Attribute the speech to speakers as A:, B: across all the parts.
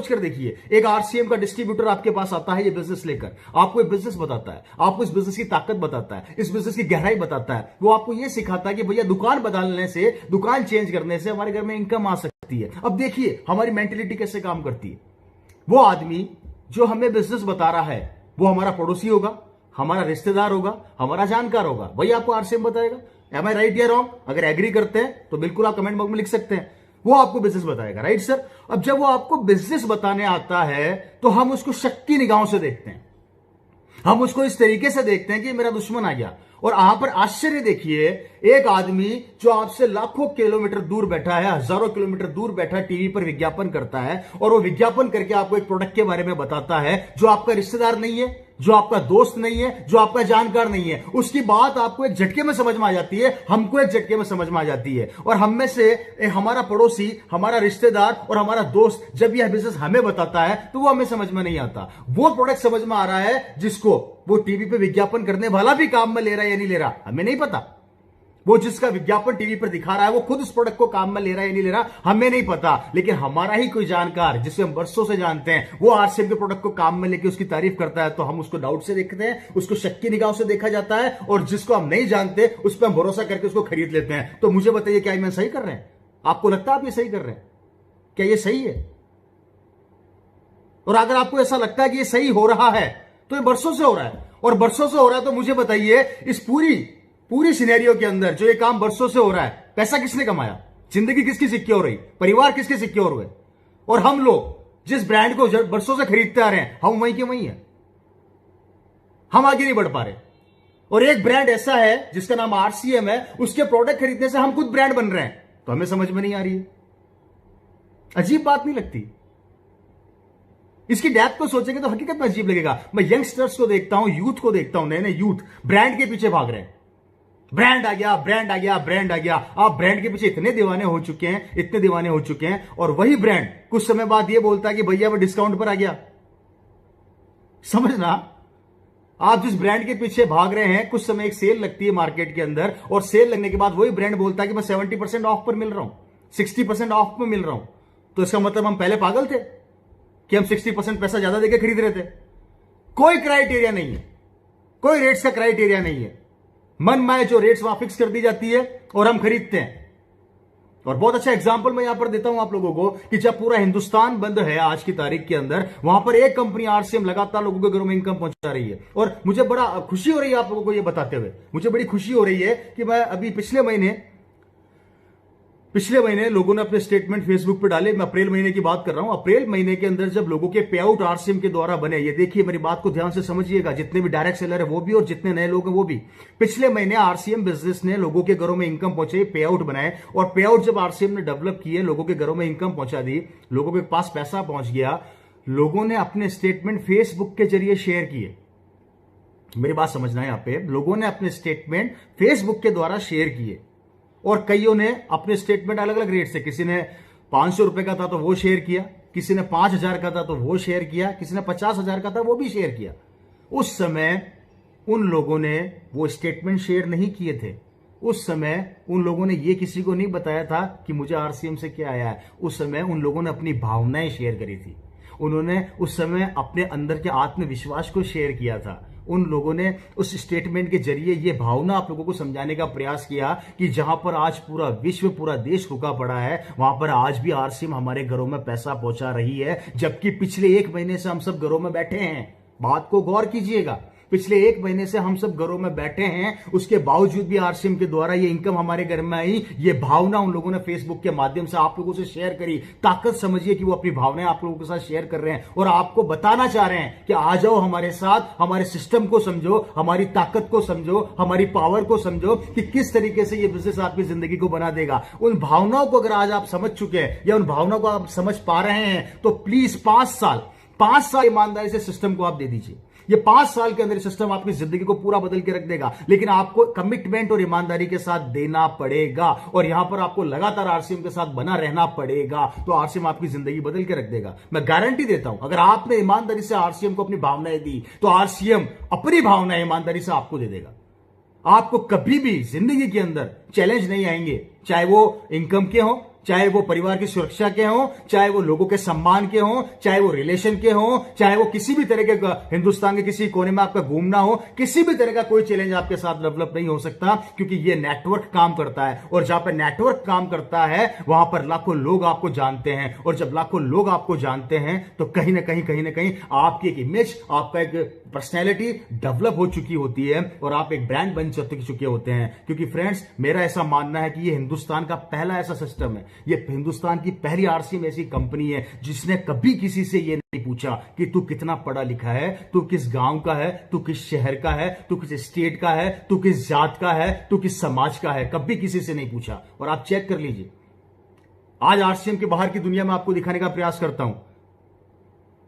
A: सोचकर देखिए, एक आरसीएम का डिस्ट्रीब्यूटर आपके पास आता है ये बिजनेस लेकर, आपको एक बिजनेस बताता है, आपको इस बिजनेस की ताकत बताता है, इस बिजनेस की गहराई बताता है। वो आपको ये सिखाता है कि भैया दुकान बदलने से, दुकान चेंज करने से हमारे घर में इनकम आ सकती है। अब देखिए हमारी मेंटेलिटी कैसे काम करती है। वो आदमी जो हमें बिजनेस बता रहा है वो हमारा पड़ोसी होगा, हमारा रिश्तेदार होगा, हमारा जानकार होगा, वही आपको आरसीएम बताएगा। एम आई राइट या रॉन्ग? अगर एग्री करते हैं तो बिल्कुल आप कमेंट बॉक्स में लिख सकते हैं। वो आपको बिजनेस बताएगा, राइट सर? अब जब वो आपको बिजनेस बताने आता है तो हम उसको शक की निगाहों से देखते हैं, हम उसको इस तरीके से देखते हैं कि मेरा दुश्मन आ गया। और यहां पर आश्चर्य देखिए, एक आदमी जो आपसे लाखों किलोमीटर दूर बैठा है, हजारों किलोमीटर दूर बैठा टीवी पर विज्ञापन करता है, और वो विज्ञापन करके आपको एक प्रोडक्ट के बारे में बताता है जो आपका रिश्तेदार नहीं है, जो आपका दोस्त नहीं है, जो आपका जानकार नहीं है। उसकी बात आपको एक झटके में समझ में आ जाती है, हमको एक झटके में समझ में आ जाती है। और हम में से हमारा पड़ोसी, हमारा रिश्तेदार और हमारा दोस्त जब यह बिजनेस हमें बताता है तो वो हमें समझ में नहीं आता। वो प्रोडक्ट समझ में आ रहा है जिसको वो टीवी पे विज्ञापन करने वाला भी काम में ले रहा है या नहीं ले रहा, हमें नहीं पता। वो जिसका विज्ञापन टीवी पर दिखा रहा है वो खुद उस प्रोडक्ट को काम में ले रहा है या नहीं ले रहा, हमें नहीं पता। लेकिन हमारा ही कोई जानकार जिसे हम वर्षों से जानते हैं, वो आरसीएम के प्रोडक्ट को काम में लेके उसकी तारीफ करता है, तो हम उसको डाउट से देखते हैं, उसको शक की निगाहों से देखा जाता है, और जिसको हम नहीं जानते उस पर हम भरोसा करके उसको खरीद लेते हैं। तो मुझे बताइए, क्या मैं सही कर रहे हैं? आपको लगता है आप ये सही कर रहे हैं? क्या ये सही है? और अगर आपको ऐसा लगता है कि ये सही हो रहा है तो ये बरसों से हो रहा है, और बरसों से हो रहा है तो मुझे बताइए, इस पूरी सिनेरियो के अंदर जो ये काम बरसों से हो रहा है, पैसा किसने कमाया? जिंदगी किसकी सिक्योर रही? परिवार किसके सिक्योर हुए? और हम लोग जिस ब्रांड को बरसों से खरीदते आ रहे हैं, हम वहीं के वहीं हैं, हम आगे नहीं बढ़ पा रहे। और एक ब्रांड ऐसा है जिसका नाम आरसीएम है, उसके प्रोडक्ट खरीदने से हम खुद ब्रांड बन रहे हैं, तो हमें समझ में नहीं आ रही है। अजीब बात नहीं लगती? इसकी डेप्थ को सोचेंगे तो हकीकत में अजीब लगेगा। मैं यंगस्टर्स को देखता हूं, यूथ को देखता हूं, नए नए यूथ ब्रांड के पीछे भाग रहे हैं। ब्रांड आ गया, ब्रांड आ गया, ब्रांड आ गया। आप ब्रांड के पीछे इतने दीवाने हो चुके हैं, इतने दीवाने हो चुके हैं, और वही ब्रांड कुछ समय बाद ये बोलता है कि भैया वो डिस्काउंट पर आ गया। समझना, आप जिस ब्रांड के पीछे भाग रहे हैं, कुछ समय एक सेल लगती है मार्केट के अंदर, और सेल लगने के बाद वही ब्रांड बोलता है कि मैं 70% ऑफ पर मिल रहा हूं, 60% ऑफ पर मिल रहा हूं। तो इसका मतलब हम पहले पागल थे कि हम 60% पैसा ज्यादा देकर खरीद रहे थे। कोई क्राइटेरिया नहीं है, कोई रेट्स का क्राइटेरिया नहीं है। मन माए जो रेट्स वहां फिक्स कर दी जाती है और हम खरीदते हैं। और बहुत अच्छा एग्जांपल मैं यहां पर देता हूं आप लोगों को कि जब पूरा हिंदुस्तान बंद है आज की तारीख के अंदर, वहां पर एक कंपनी आरसीएम लगातार लोगों के घरों में इनकम पहुंचा रही है। और मुझे बड़ा खुशी हो रही है आप लोगों को यह बताते हुए, मुझे बड़ी खुशी हो रही है कि मैं अभी पिछले महीने लोगों ने अपने स्टेटमेंट फेसबुक पर डाले। मैं अप्रैल महीने की बात कर रहा हूं। अप्रैल महीने के अंदर जब लोगों के पे आउट आरसीएम के द्वारा बने, ये देखिए मेरी बात को ध्यान से समझिएगा, जितने भी डायरेक्ट सेलर है वो भी और जितने नए लोग हैं वो भी, पिछले महीने आरसीएम बिजनेस ने लोगों के घरों में इनकम पहुंचाई, पे आउट बनाए। और पे आउट जब आरसीएम ने डेवलप किए, लोगों के घरों में इनकम पहुंचा दी, लोगों के पास पैसा पहुंच गया, लोगों ने अपने स्टेटमेंट फेसबुक के जरिए शेयर किए। मेरी बात समझना है यहां पे, लोगों ने अपने स्टेटमेंट फेसबुक के द्वारा शेयर किए, और कईयों ने अपने स्टेटमेंट अलग अलग रेट से, किसी ने 500 रुपए का था तो वो शेयर किया, किसी ने 5000 का था तो वो शेयर किया, किसी ने 50,000 का था वो भी शेयर किया। उस समय उन लोगों ने वो स्टेटमेंट शेयर नहीं किए थे। उस समय उन लोगों ने ये किसी को नहीं बताया था कि मुझे आरसीएम से क्या आया है। उस समय उन लोगों ने अपनी भावनाएं शेयर करी थी। उन्होंने उस समय अपने अंदर के आत्मविश्वास को शेयर किया था। उन लोगों ने उस स्टेटमेंट के जरिए ये भावना आप लोगों को समझाने का प्रयास किया कि जहां पर आज पूरा विश्व, पूरा देश रुका पड़ा है, वहां पर आज भी आरसीएम हमारे घरों में पैसा पहुंचा रही है, जबकि पिछले 1 महीने से हम सब घरों में बैठे हैं। बात को गौर कीजिएगा, पिछले 1 महीने से हम सब घरों में बैठे हैं, उसके बावजूद भी आरसीएम के द्वारा ये इनकम हमारे घर में आई। ये भावना उन लोगों ने फेसबुक के माध्यम से आप लोगों से शेयर करी। ताकत समझिए कि वो अपनी भावनाएं आप लोगों के साथ शेयर कर रहे हैं और आपको बताना चाह रहे हैं कि आ जाओ हमारे साथ, हमारे सिस्टम को समझो, हमारी ताकत को समझो, हमारी पावर को समझो कि किस तरीके से ये बिजनेस आपकी जिंदगी को बना देगा। उन भावनाओं को अगर आज आप समझ चुके हैं या उन भावनाओं को आप समझ पा रहे हैं, तो प्लीज 5 साल ईमानदारी से सिस्टम को आप दे दीजिए। ये 5 साल के अंदर सिस्टम आपकी जिंदगी को पूरा बदल के रख देगा, लेकिन आपको कमिटमेंट और ईमानदारी के साथ देना पड़ेगा, और यहां पर आपको लगातार आरसीएम के साथ बना रहना पड़ेगा। तो आरसीएम आपकी जिंदगी बदल के रख देगा। मैं गारंटी देता हूं, अगर आपने ईमानदारी से आरसीएम को अपनी भावनाएं दी, तो आरसीएम अपनी भावनाएं ईमानदारी से आपको दे देगा। आपको कभी भी जिंदगी के अंदर चैलेंज नहीं आएंगे, चाहे वो इनकम के हो, चाहे वो परिवार की सुरक्षा के हों, चाहे वो लोगों के सम्मान के हों, चाहे वो रिलेशन के हों, चाहे वो किसी भी तरह के हिंदुस्तान के किसी कोने में आपका घूमना हो, किसी भी तरह का कोई चैलेंज आपके साथ डेवलप नहीं हो सकता, क्योंकि ये नेटवर्क काम करता है। और जहां पर नेटवर्क काम करता है वहां पर लाखों लोग आपको जानते हैं, और जब लाखों लोग आपको जानते हैं तो कहीं ना कहीं आपकी एक इमेज, आपका एक पर्सनैलिटी डेवलप हो चुकी होती है और आप एक ब्रांड बन चुके होते हैं। क्योंकि फ्रेंड्स, मेरा ऐसा मानना है कि ये हिंदुस्तान का पहला ऐसा सिस्टम है, ये हिंदुस्तान की पहली आरसीएम ऐसी कंपनी है जिसने कभी किसी से ये नहीं पूछा कि तू कितना पढ़ा लिखा है, तू किस गांव का है, तू किस शहर का है, तू किस स्टेट का है, तू किस जात का है, तू किस समाज का है। कभी किसी से नहीं पूछा। और आप चेक कर लीजिए, आज आरसीएम के बाहर की दुनिया में आपको दिखाने का प्रयास करता हूं,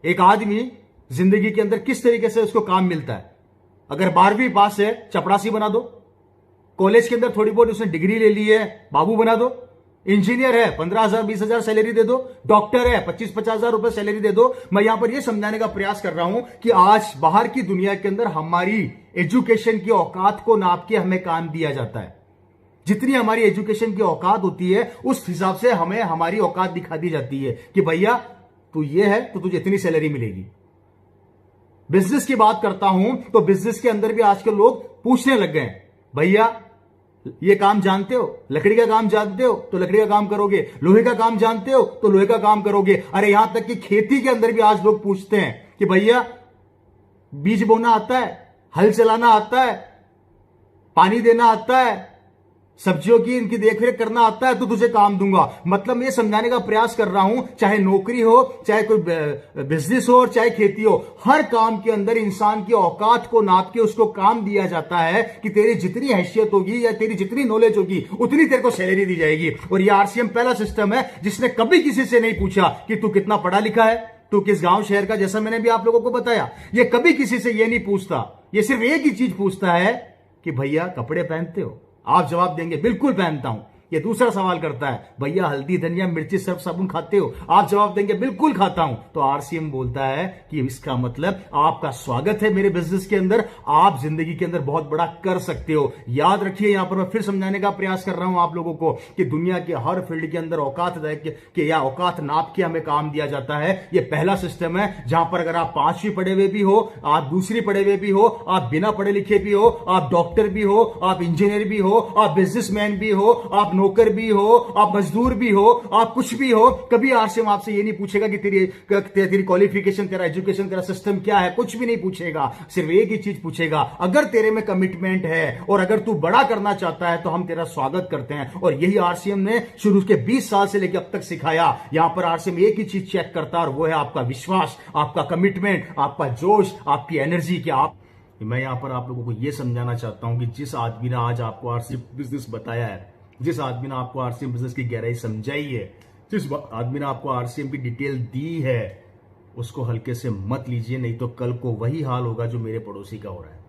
A: एक आदमी जिंदगी के अंदर किस तरीके से उसको काम मिलता है। अगर 12वीं पास है, चपरासी बना दो। कॉलेज के अंदर थोड़ी बहुत उसने डिग्री ले ली है, बाबू बना दो। इंजीनियर है, 15,000 20,000 सैलरी दे दो। डॉक्टर है, 25,000 रुपए सैलरी दे दो। मैं यहां पर यह समझाने का प्रयास कर रहा हूं कि आज बाहर की दुनिया के अंदर हमारी एजुकेशन की औकात को नाप के हमें काम दिया जाता है। जितनी हमारी एजुकेशन की औकात होती है उस हिसाब से हमें हमारी औकात दिखा दी जाती है कि भैया तू ये है तो तुझे इतनी सैलरी मिलेगी। बिजनेस की बात करता हूं तो बिजनेस के अंदर भी आजकल लोग पूछने लग गए, भैया ये काम जानते हो, लकड़ी का काम जानते हो तो लकड़ी का काम करोगे, लोहे का काम जानते हो तो लोहे का काम करोगे। अरे यहां तक कि खेती के अंदर भी आज लोग पूछते हैं कि भैया बीज बोना आता है, हल चलाना आता है, पानी देना आता है, सब्जियों की इनकी देखरेख करना आता है तो तुझे काम दूंगा। मतलब मैं समझाने का प्रयास कर रहा हूं, चाहे नौकरी हो, चाहे कोई बिजनेस हो और चाहे खेती हो, हर काम के अंदर इंसान की औकात को नाप के उसको काम दिया जाता है कि तेरी जितनी हैसियत होगी या तेरी जितनी नॉलेज होगी उतनी तेरे को सैलरी दी जाएगी। और ये आरसीएम पहला सिस्टम है जिसने कभी किसी से नहीं पूछा कि तू कितना पढ़ा लिखा है, तू किस गांव शहर का, जैसा मैंने भी आप लोगों को बताया। ये कभी किसी से ये नहीं पूछता, ये सिर्फ एक ही चीज पूछता है कि भैया कपड़े पहनते हो। आप जवाब देंगे बिल्कुल पहनता हूं। ये दूसरा सवाल करता है, भैया हल्दी धनिया मिर्ची सर्फ साबुन खाते हो? आप जवाब देंगे बिल्कुल खाता हूं। तो आरसीएम बोलता है कि इसका मतलब आपका स्वागत है मेरे बिजनेस के अंदर, आप जिंदगी के अंदर बहुत बड़ा कर सकते हो। याद रखिए, यहां पर मैं फिर समझाने का प्रयास कर रहा हूं आप लोगों को कि दुनिया के हर फील्ड के अंदर औकात के या औकात नाप के हमें काम दिया जाता है। यह पहला सिस्टम है जहां पर अगर आप 5वीं पढ़े हुए भी हो, आप दूसरी पढ़े हुए भी हो, आप बिना पढ़े लिखे भी हो, आप डॉक्टर भी हो, आप इंजीनियर भी हो, आप बिजनेसमैन भी हो, आप नौकर भी हो, आप मजदूर भी हो, आप कुछ भी हो, कभी आरसीएम आपसे ये नहीं पूछेगा कि तेरी क्वालिफिकेशन, तेरा एजुकेशन, तेरा सिस्टम क्या है। कुछ भी नहीं पूछेगा। सिर्फ एक ही चीज पूछेगा, अगर तेरे में कमिटमेंट है और अगर तू बड़ा करना चाहता है तो हम तेरा स्वागत करते हैं। और यही आरसीएम ने शुरू के 20 साल से लेकर अब तक सिखाया। यहां पर आरसीएम एक ही चीज चेक करता है और वो है आपका विश्वास, आपका कमिटमेंट, आपका जोश, आपकी एनर्जी। कि आप, मैं यहां पर आप लोगों को यह समझाना चाहता हूं कि जिस आदमी ने आज आपको आरसीएम बिजनेस बताया है, जिस आदमी ने आपको आरसीएम बिजनेस की गहराई समझाई है, जिस आदमी ने आपको आरसीएम की डिटेल दी है, उसको हल्के से मत लीजिए, नहीं तो कल को वही हाल होगा जो मेरे पड़ोसी का हो रहा है।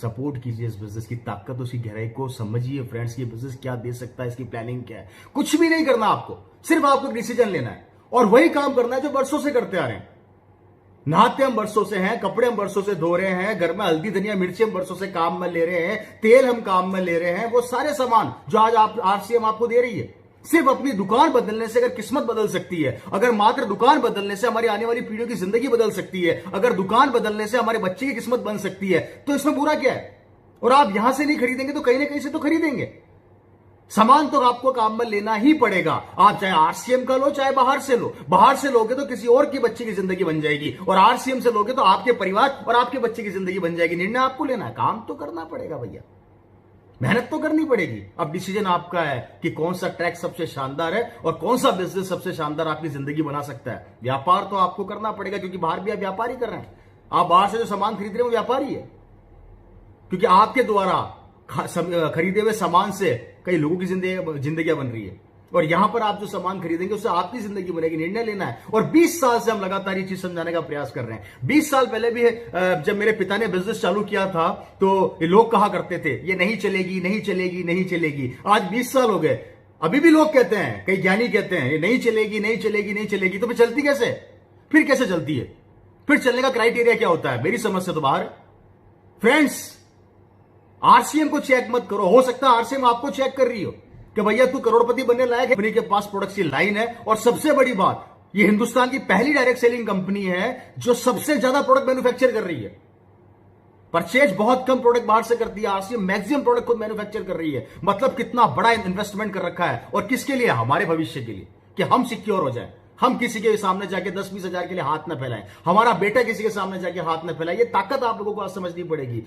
A: सपोर्ट कीजिए इस बिजनेस की ताकत, उसकी गहराई को समझिए फ्रेंड्स। ये बिजनेस क्या दे सकता है, इसकी प्लानिंग क्या है। कुछ भी नहीं करना आपको, सिर्फ आपको एक डिसीजन लेना है और वही काम करना है जो बरसों से करते आ रहे हैं। नहाते हम बरसों से हैं, कपड़े हम बरसों से धो रहे हैं, घर में हल्दी धनिया मिर्ची हम बरसों से काम में ले रहे हैं, तेल हम काम में ले रहे हैं। वो सारे सामान जो आज आप आरसीएम आपको दे रही है, सिर्फ अपनी दुकान बदलने से अगर किस्मत बदल सकती है, अगर मात्र दुकान बदलने से हमारी आने वाली पीढ़ियों की जिंदगी बदल सकती है, अगर दुकान बदलने से हमारे बच्चे की किस्मत बन सकती है, तो इसमें बुरा क्या है। और आप यहां से नहीं खरीदेंगे तो कहीं ना कहीं से तो खरीदेंगे। सामान तो आपको काम में लेना ही पड़ेगा। आप चाहे आरसीएम का लो, चाहे बाहर से लो। बाहर से लोगे तो किसी और की बच्चे की जिंदगी बन जाएगी, और आरसीएम से लोगे तो आपके परिवार और आपके बच्चे की जिंदगी बन जाएगी। निर्णय आपको लेना है, काम तो करना पड़ेगा भैया, मेहनत तो करनी पड़ेगी। अब डिसीजन आपका है कि कौन सा ट्रैक सबसे शानदार है और कौन सा बिजनेस सबसे शानदार आपकी जिंदगी बना सकता है। व्यापार तो आपको करना पड़ेगा, क्योंकि बाहर भी आप व्यापारी कर रहे हैं। आप बाहर से जो सामान खरीद रहे हैं वो व्यापारी है, क्योंकि आपके द्वारा खरीदे हुए सामान से कई लोगों की जिंदगियां बन रही है। और यहां पर आप जो सामान खरीदेंगे उससे आपकी जिंदगी बनेगी। निर्णय लेना है। और 20 साल से हम लगातार ये चीज समझाने का प्रयास कर रहे हैं। 20 साल पहले भी जब मेरे पिता ने बिजनेस चालू किया था तो ये लोग कहा करते थे ये नहीं चलेगी, नहीं चलेगी, नहीं चलेगी। आज 20 साल हो गए, अभी भी लोग कहते हैं, कई ज्ञानी कहते हैं ये नहीं चलेगी, नहीं चलेगी, नहीं चलेगी। तो फिर चलती कैसे? फिर कैसे चलती है? फिर चलने का क्राइटेरिया क्या होता है? मेरी समझ से तो बाहर। फ्रेंड्स, आरसीएम को चेक मत करो। हो सकता है आरसीएम आपको चेक कर रही हो, कि भैया तू करोड़पति बनने लायक है, कंपनी के पास प्रोडक्ट्स की लाइन है। और सबसे बड़ी बात, ये हिंदुस्तान की पहली डायरेक्ट सेलिंग कंपनी है जो सबसे ज्यादा प्रोडक्ट मैन्युफैक्चर कर रही है। परचेज बहुत कम प्रोडक्ट बाहर से करती है, आरसीएम मैक्सिमम प्रोडक्ट खुद मैन्युफैक्चर कर रही है। मतलब कितना बड़ा इन्वेस्टमेंट कर रखा है, और किसके लिए? हमारे भविष्य के लिए, कि हम सिक्योर हो जाए, हम किसी के सामने जाके 10-20 हजार के लिए हाथ न फैलाएं, हमारा बेटा किसी के सामने जाके हाथ न फैलाए। ये ताकत आप लोगों को आज समझनी पड़ेगी।